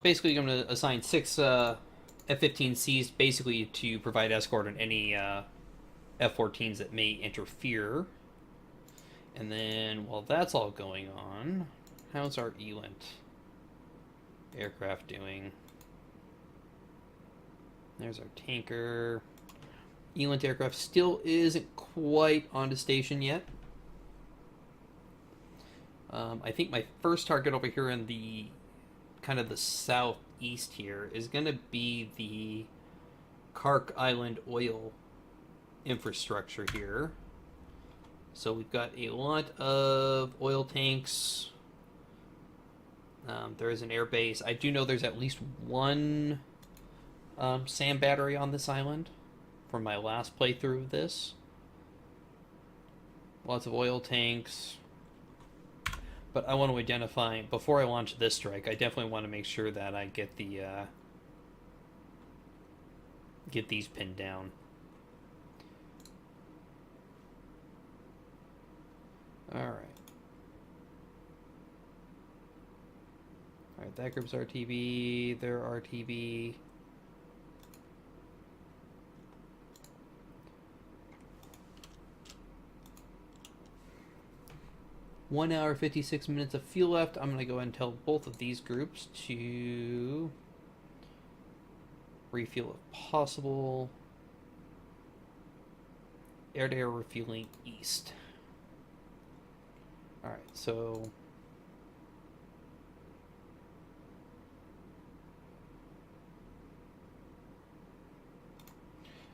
basically going to assign 6 F-15Cs basically to provide escort on any F-14s that may interfere. And then while that's all going on, how's our ELINT aircraft doing? There's our tanker. ELINT aircraft still isn't quite onto station yet. I think my first target over here in the kind of the southeast here is going to be the Kark Island oil infrastructure here. So we've got a lot of oil tanks. There is an air base. I do know there's at least one SAM battery on this island from my last playthrough of this. Lots of oil tanks. But I want to identify, before I launch this strike, I definitely want to make sure that I get the get these pinned down. Alright. Alright, that group's RTB, their RTB. One hour, 56 minutes of fuel left. I'm going to go ahead and tell both of these groups to refuel if possible. Air-to-air refueling east. Alright, so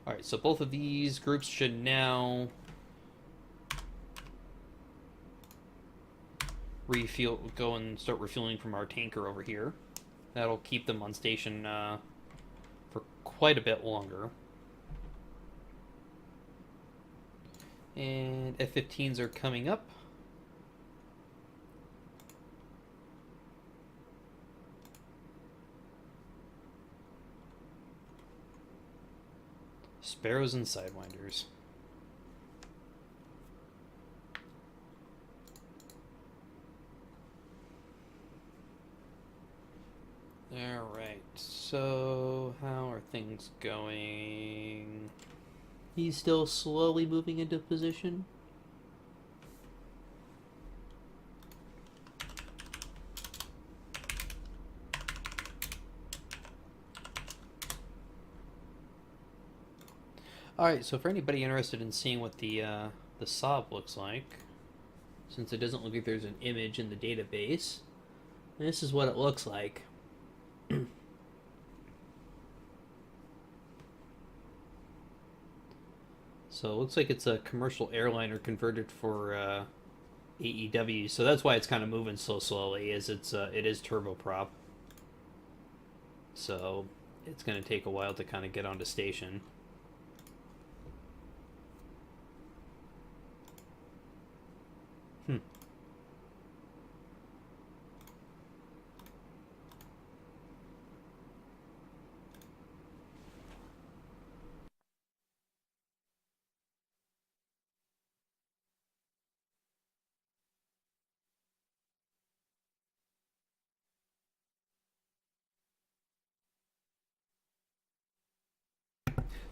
alright, so both of these groups should now refuel, go and start refueling from our tanker over here. That'll keep them on station for quite a bit longer. And F-15s are coming up. Sparrows and Sidewinders. Alright, so how are things going? He's still slowly moving into position. Alright, so for anybody interested in seeing what the Saab looks like, since it doesn't look like there's an image in the database, this is what it looks like. So it looks like it's a commercial airliner converted for AEW, so that's why it's kind of moving so slowly. Is it is turboprop, so it's going to take a while to kind of get onto station.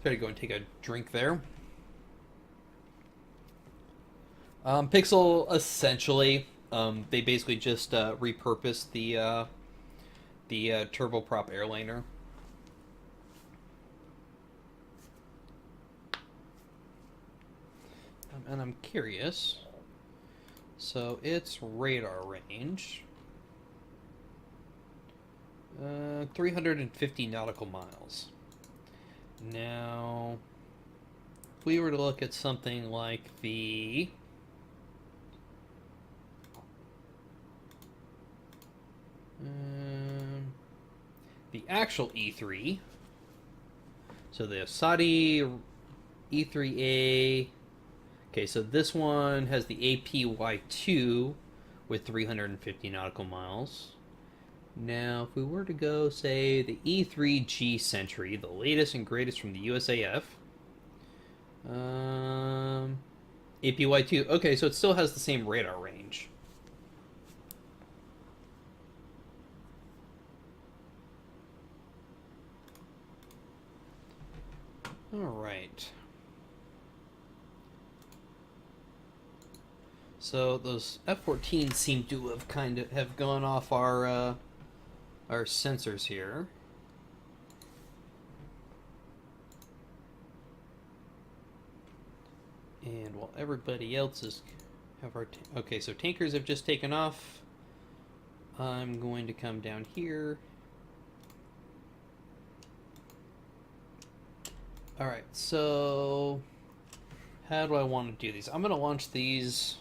Try to go and take a drink there. Pixel essentially, they basically just repurposed the turboprop airliner. And I'm curious. So its radar range, 350 nautical miles. Now, if we were to look at something like the actual E3, so the Saudi E3A, okay, so this one has the APY2 with 350 nautical miles. Now, if we were to go, say, the E3G Sentry, the latest and greatest from the USAF, APY2, okay, so it still has the same radar range. All right. So those F-14s seem to have have gone off our sensors here. And while everybody else is have our okay, so tankers have just taken off. I'm going to come down here. All right, so how do I want to do these? I'm going to launch these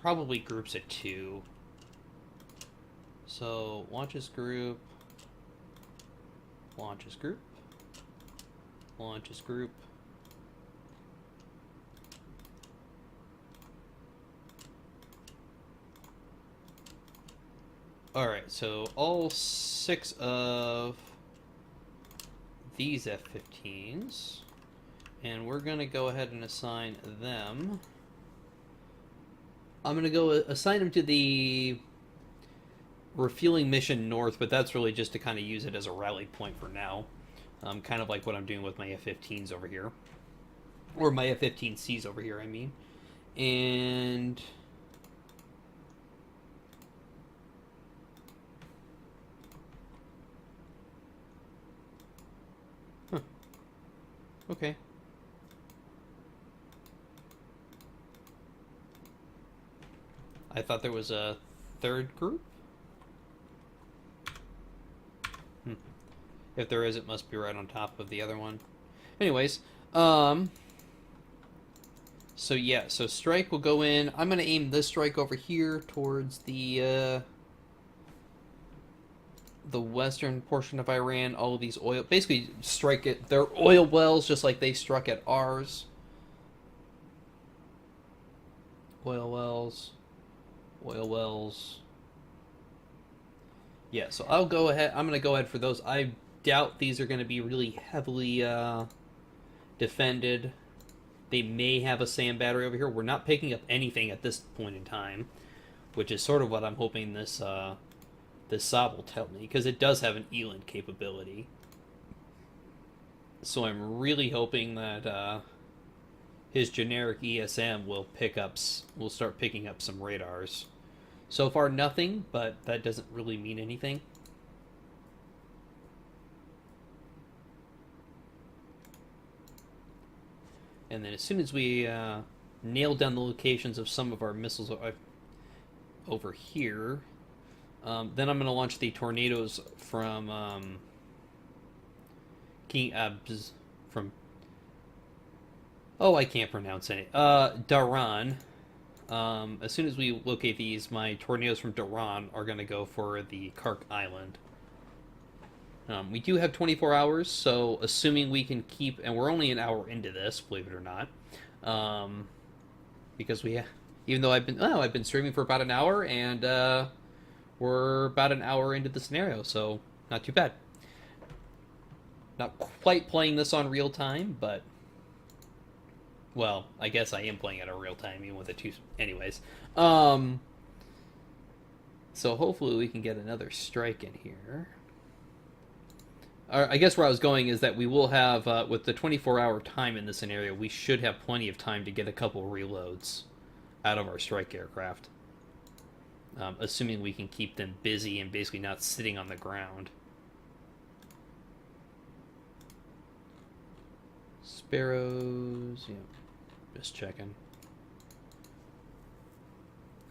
probably groups of 2. So launches group, launches group, launches group. Alright, so all 6 of these F-15s, and we're going to go ahead and assign them. I'm going to go assign them to the refueling mission north, but that's really just to kind of use it as a rally point for now. Kind of like what I'm doing with my F-15s over here. Or my F-15Cs over here, I mean. And okay. I thought there was a third group. If there is, it must be right on top of the other one. Anyways, so yeah, so strike will go in. I'm going to aim this strike over here towards the western portion of Iran. All of these oil, basically strike at their oil wells just like they struck at ours. Oil wells, oil wells. Yeah, so I'll go ahead. I'm going to go ahead for those. I doubt these are going to be really heavily defended. They may have a sand battery over here. We're not picking up anything at this point in time, which is sort of what I'm hoping this Saab will tell me, because it does have an ELINT capability. So I'm really hoping that his generic ESM will start picking up some radars. So far, nothing, but that doesn't really mean anything. And then as soon as we nail down the locations of some of our missiles over here, then I'm going to launch the tornadoes from King Abz from. Oh, I can't pronounce it. Daran. As soon as we locate these, my tornadoes from Daran are going to go for the Kark Island. We do have 24 hours, so assuming we can keep, and we're only an hour into this, believe it or not, because even though I've been streaming for about an hour, and we're about an hour into the scenario, so not too bad. Not quite playing this on real time, but well, I guess I am playing it on real time, even with the two. Anyways, so hopefully we can get another strike in here. I guess where I was going is that we will have, with the 24-hour time in this scenario, we should have plenty of time to get a couple reloads out of our strike aircraft. Assuming we can keep them busy and basically not sitting on the ground. Sparrows, yeah, just checking.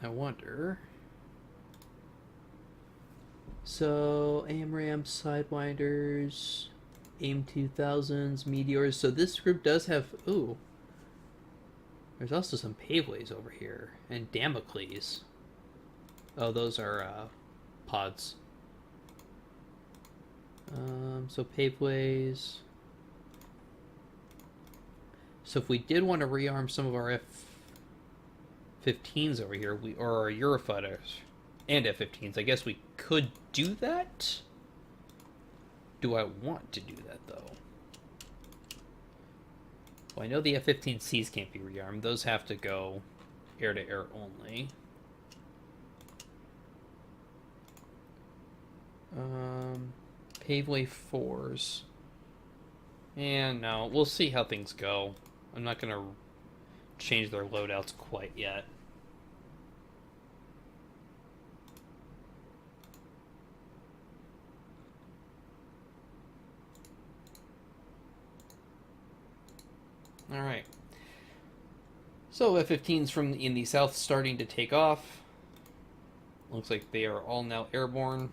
I wonder. So, AMRAM, Sidewinders, AIM 2000s, Meteors. So this group does have... Ooh. There's also some Paveways over here. And Damocles. Oh, those are pods. So Paveways. So if we did want to rearm some of our F-15s over here, or our Eurofighters and F-15s, I guess we could do that? Do I want to do that, though? Well, I know the F-15Cs can't be rearmed. Those have to go air-to-air only. Paveway 4s. And no, we'll see how things go. I'm not gonna change their loadouts quite yet. Alright. So F-15s from in the south starting to take off. Looks like they are all now airborne.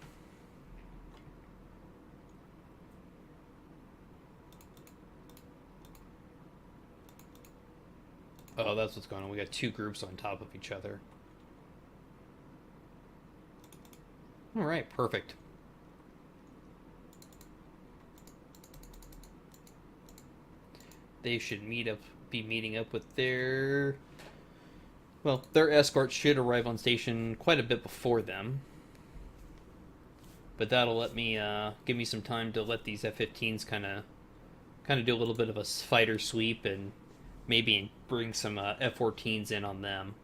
Oh, that's what's going on. We got two groups on top of each other. Alright, perfect. They should be meeting up with their... Well, their escort should arrive on station quite a bit before them. But that'll let me give me some time to let these F-15s kind of do a little bit of a fighter sweep and maybe bring some F-14s in on them.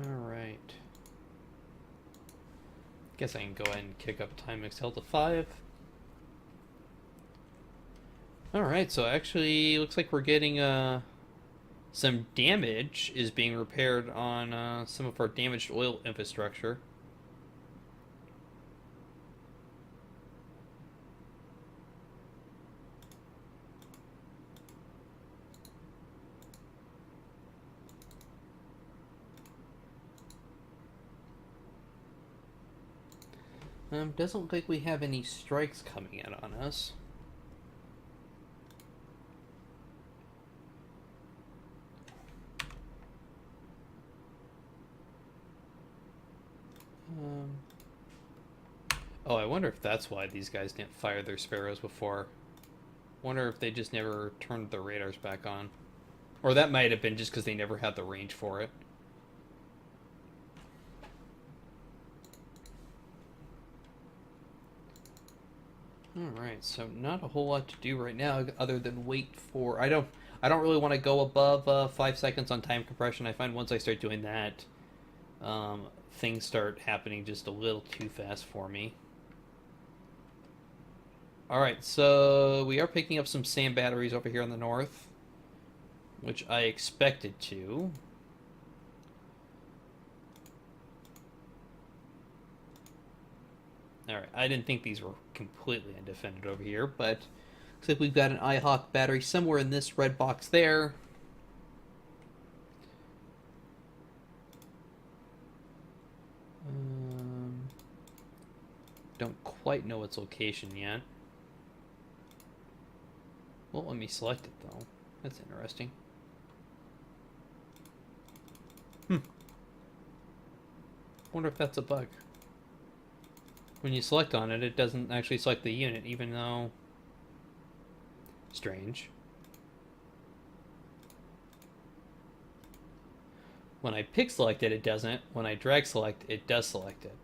Alright. Guess I can go ahead and kick up time excel to 5. Alright, so actually looks like we're getting some damage is being repaired on some of our damaged oil infrastructure. Doesn't look like we have any strikes coming in on us. Oh, I wonder if that's why these guys didn't fire their Sparrows before. Wonder if they just never turned their radars back on. Or that might have been just because they never had the range for it. Alright, so not a whole lot to do right now other than wait for... I don't really want to go above 5 seconds on time compression. I find once I start doing that, things start happening just a little too fast for me. Alright, so we are picking up some SAM batteries over here in the north, which I expected to. Alright, I didn't think these were completely undefended over here, but looks like we've got an iHawk battery somewhere in this red box there. Don't quite know its location yet. Won't let me select it, though. That's interesting. Wonder if that's a bug. When you select on it, it doesn't actually select the unit, even though... Strange. When I pick select it, it doesn't. When I drag select, it does select it.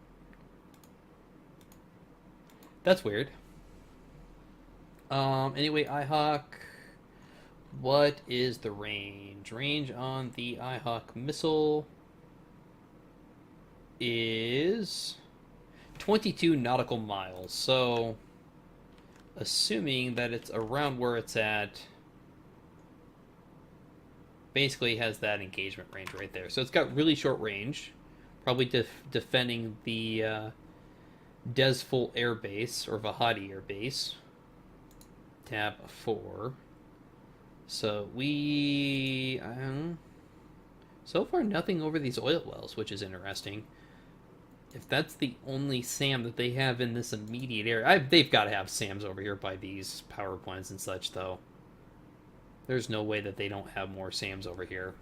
That's weird. Anyway, iHawk. What is the range? Range on the iHawk missile is 22 nautical miles. So, assuming that it's around where it's at, basically has that engagement range right there. So it's got really short range, probably defending the Desful Air Base, or Vahadi Air Base. Tab 4. So we... so far nothing over these oil wells, which is interesting. If that's the only SAM that they have in this immediate area... they've got to have SAMs over here by these power plants and such, though. There's no way that they don't have more SAMs over here.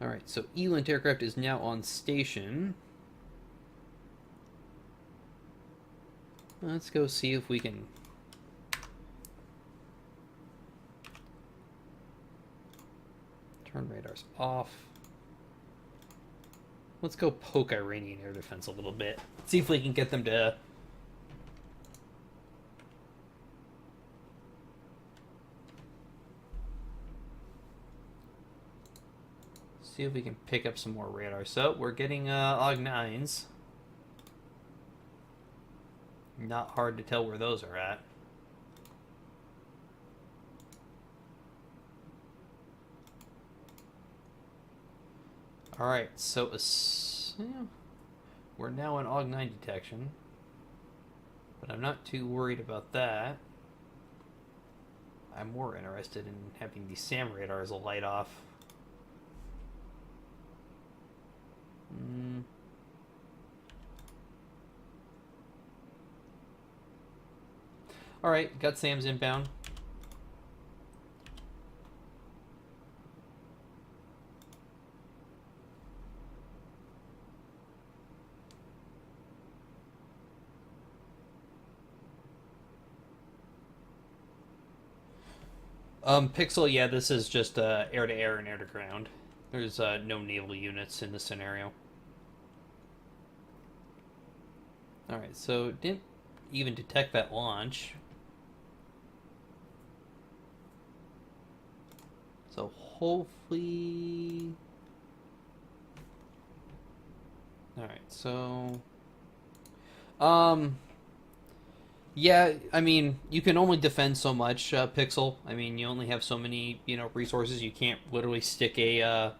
Alright, so Elant aircraft is now on station. Let's go see if we can... turn radars off. Let's go poke Iranian air defense a little bit. See if we can get them to... see if we can pick up some more radar. So, we're getting AUG-9s. Not hard to tell where those are at. Alright, so we're now in AUG-9 detection. But I'm not too worried about that. I'm more interested in having the SAM radars light off. Alright, got SAM's inbound. Pixel, yeah, this is just air-to-air and air-to-ground. There's no naval units in this scenario. Alright, so didn't even detect that launch. So hopefully... Alright, so... yeah, I mean, you can only defend so much, Pixel. I mean, you only have so many, resources. You can't literally stick a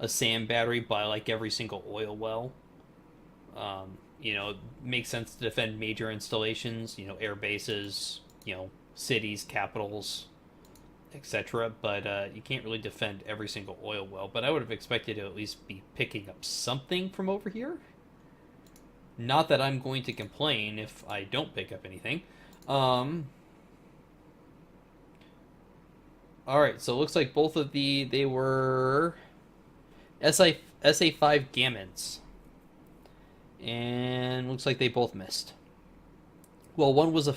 SAM battery by, like, every single oil well. It makes sense to defend major installations, air bases, cities, capitals, etc. But you can't really defend every single oil well. But I would have expected to at least be picking up something from over here. Not that I'm going to complain if I don't pick up anything. Alright, so it looks like both of they were SA5 Gammons. And looks like they both missed. Well, one was a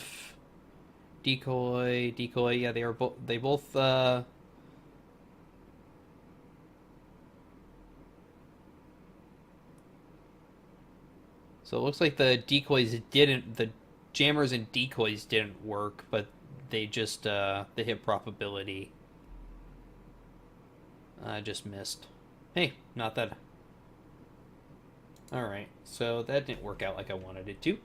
decoy, yeah, they both, so it looks like the jammers and decoys didn't work, but they just, the hit probability just missed. Hey, not that. Alright, so that didn't work out like I wanted it to.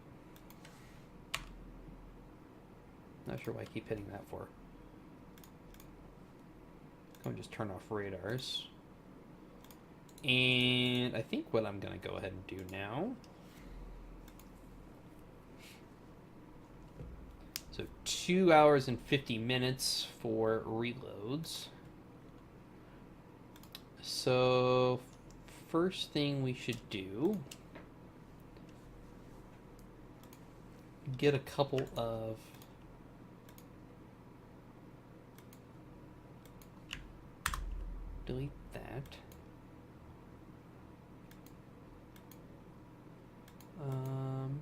Not sure why I keep hitting that for. Go and just turn off radars. And I think what I'm going to go ahead and do now... So 2 hours and 50 minutes for reloads. So first thing we should do, get a couple of delete that. I'm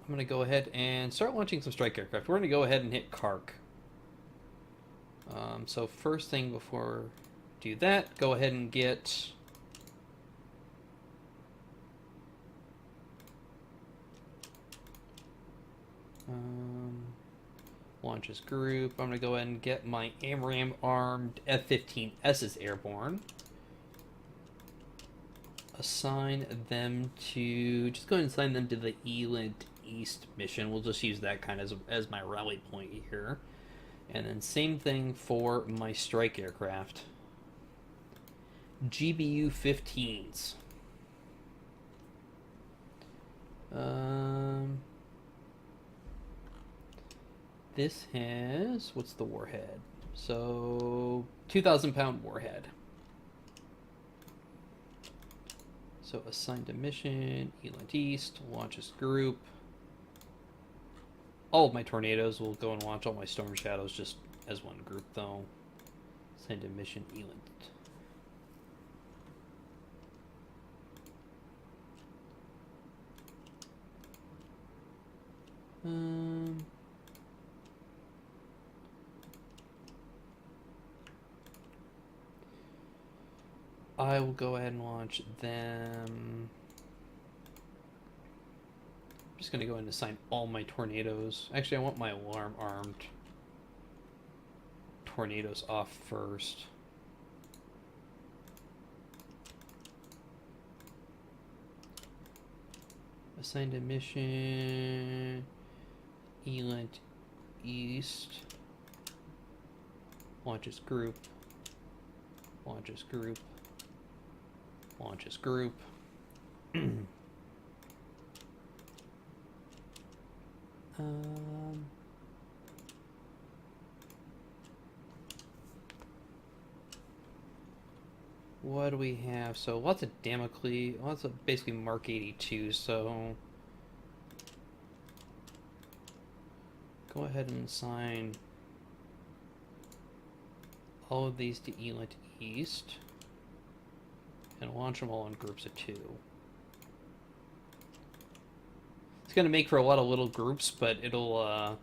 going to go ahead and start launching some strike aircraft. We're going to go ahead and hit Kark. So first thing before do that, go ahead and get launches group. I'm going to go ahead and get my AMRAAM armed F-15S's airborne. Assign them to, just go ahead and assign them to the Elant East mission. We'll just use that kind of as my rally point here. And then same thing for my strike aircraft. GBU 15s. This has, what's the warhead? So 2,000 pound warhead. So assigned to mission, Elant East, launches group. All of my tornadoes will go and launch all my Storm Shadows just as one group though. Assigned to mission Eland. I will go ahead and launch them. I'm just going to go ahead and assign all my tornadoes. Actually, I want my alarm armed tornadoes off first. Assigned a mission Eland East. Launches group. Launches group. Launches group. What do we have? So lots of Damocles, lots of basically Mark 82, so go ahead and assign all of these to Eland East and launch them all in groups of 2. It's going to make for a lot of little groups, but it'll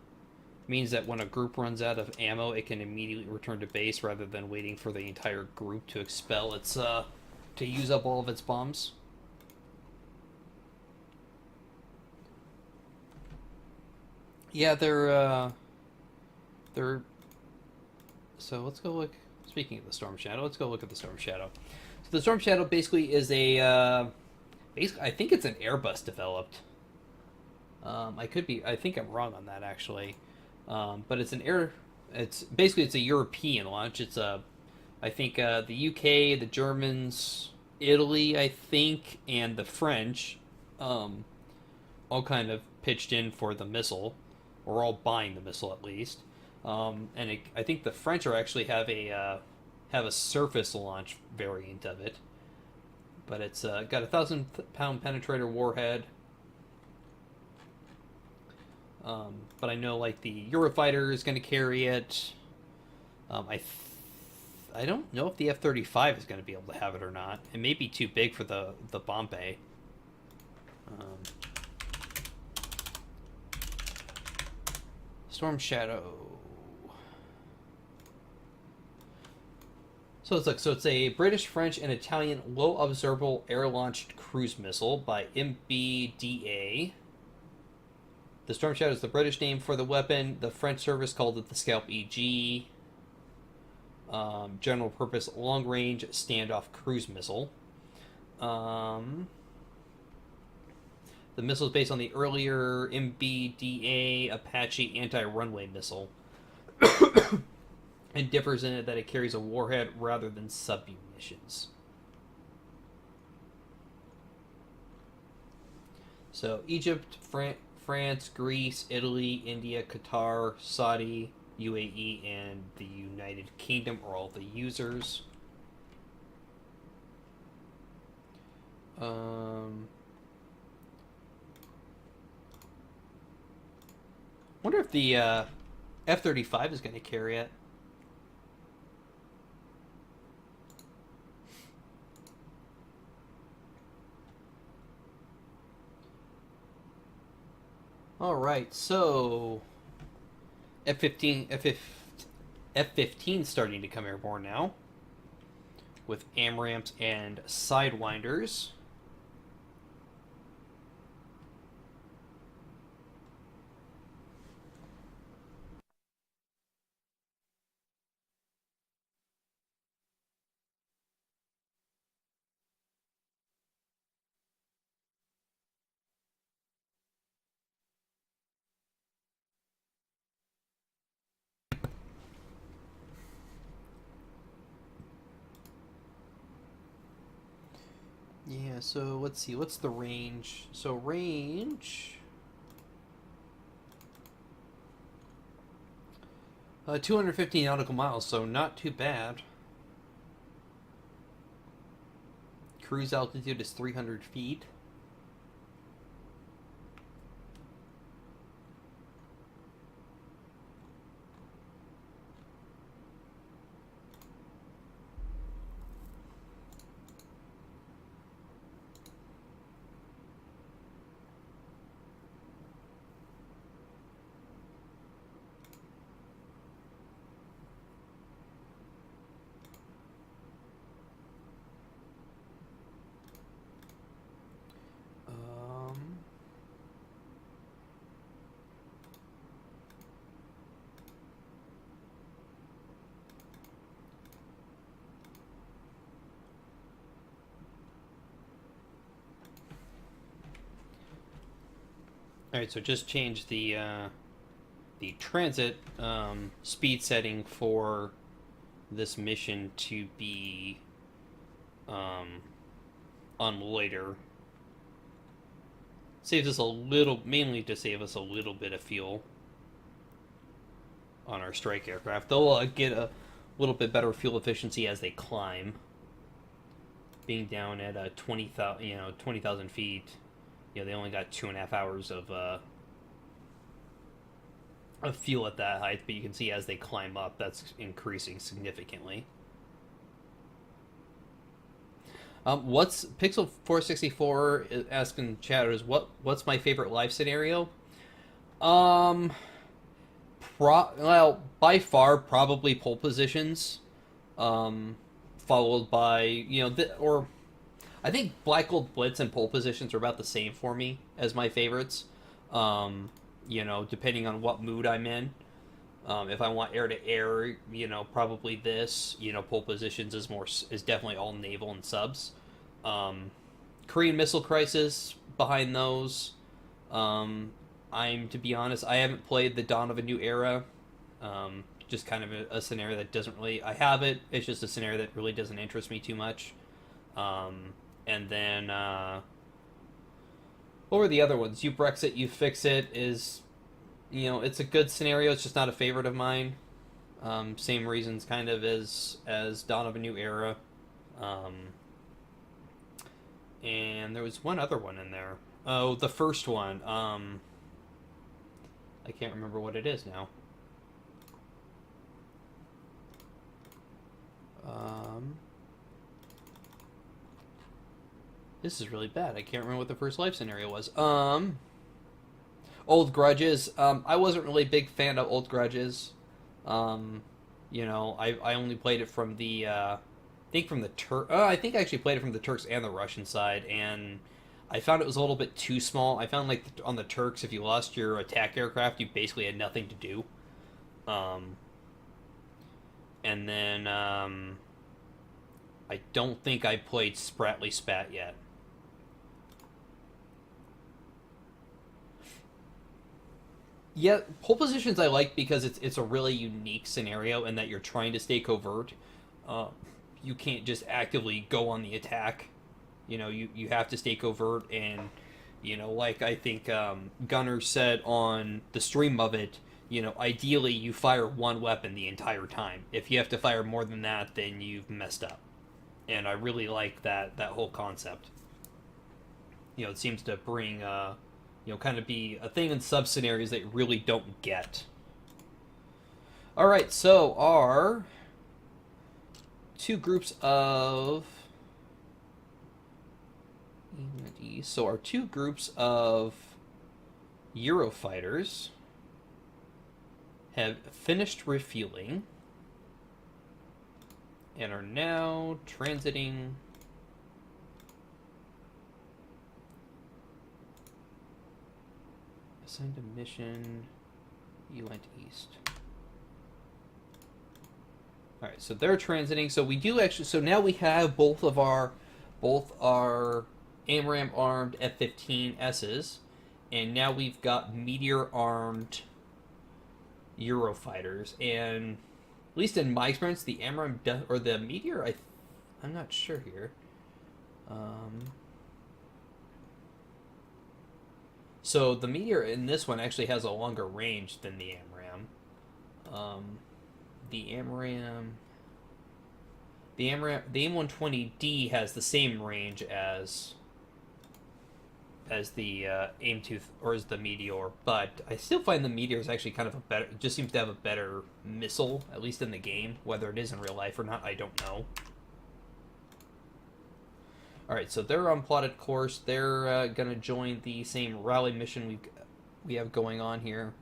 means that when a group runs out of ammo, it can immediately return to base rather than waiting for the entire group to expel its to use up all of its bombs. Yeah, they're so let's go look. Speaking of the Storm Shadow, let's go look at the Storm Shadow. So the Storm Shadow basically is a basically I think it's an Airbus developed. I think I'm wrong on that actually. But it's it's a European launch. It's I think the UK, the Germans, Italy, I think, and the French, all kind of pitched in for the missile, or all buying the missile at least. I think the French are actually have a surface launch variant of it, but it's got a 1,000-pound penetrator warhead. But I know like the Eurofighter is going to carry it. I don't know if the F-35 is going to be able to have it or not. It may be too big for the bomb bay. Storm Shadow. So it's a British, French, and Italian low observable air launched cruise missile by MBDA. The Storm Shadow is the British name for the weapon. The French service called it the Scalp EG. General purpose long range standoff cruise missile. The missile is based on the earlier MBDA Apache anti-runway missile. And differs in it that it carries a warhead rather than submunitions. So Egypt, France, Greece, Italy, India, Qatar, Saudi, UAE, and the United Kingdom are all the users. Wonder if the F-35 is going to carry it. All right, so F-15 starting to come airborne now with AMRAAMs and Sidewinders. Yeah, so let's see, what's the range? So range... 250 nautical miles, so not too bad. Cruise altitude is 300 feet. All right, so just change the transit speed setting for this mission to be um, on loiter. Saves us a little, mainly to save us a little bit of fuel on our strike aircraft. They'll get a little bit better fuel efficiency as they climb. Being down at 20,000, 20,000 feet, they only got 2.5 hours of fuel at that height. But you can see as they climb up, that's increasing significantly. What's Pixel 464 asking chatters? What's my favorite live scenario? Um, well, by far probably pole positions. Followed by or I think Black Gold Blitz and pole positions are about the same for me as my favorites. Depending on what mood I'm in. If I want air to air, probably this. Pole positions is definitely all naval and subs. Korean Missile Crisis behind those. To be honest, I haven't played the Dawn of a New Era. Just kind of a scenario that doesn't really. I have it. It's just a scenario that really doesn't interest me too much. And then what were the other ones? You Brexit, you Fix It is, it's a good scenario. It's just not a favorite of mine. Same reasons kind of as Dawn of a New Era. And there was one other one in there. Oh, the first one. I can't remember what it is now. This is really bad. I can't remember what the first life scenario was. Old Grudges. I wasn't really a big fan of Old Grudges. I only played it from the I think from the I think I actually played it from the Turks and the Russian side, and I found it was a little bit too small. I found like on the Turks, if you lost your attack aircraft, you basically had nothing to do. And then I don't think I played Spratly Spat yet. Yeah, pole positions I like because it's a really unique scenario in that you're trying to stay covert. You can't just actively go on the attack. You have to stay covert, and like I think Gunner said on the stream of it, ideally you fire one weapon the entire time. If you have to fire more than that, then you've messed up. And I really like that whole concept. It seems to bring kind of be a thing in sub scenarios that you really don't get. All right, so our two groups of Eurofighters have finished refueling and are now transiting assigned a mission. You went east. All right, so they're transiting. So we do actually. So now we have both our AMRAAM armed F-15Ss, and now we've got Meteor armed Eurofighters. And at least in my experience, the AMRAAM or the Meteor, I'm not sure here. So the Meteor in this one actually has a longer range than the AMRAAM. The M120D has the same range as the Aimtooth or as the Meteor, but I still find the Meteor is actually kind of just seems to have a better missile, at least in the game. Whether it is in real life or not, I don't know. Alright, so they're on plotted course. They're going to join the same rally mission we have going on here.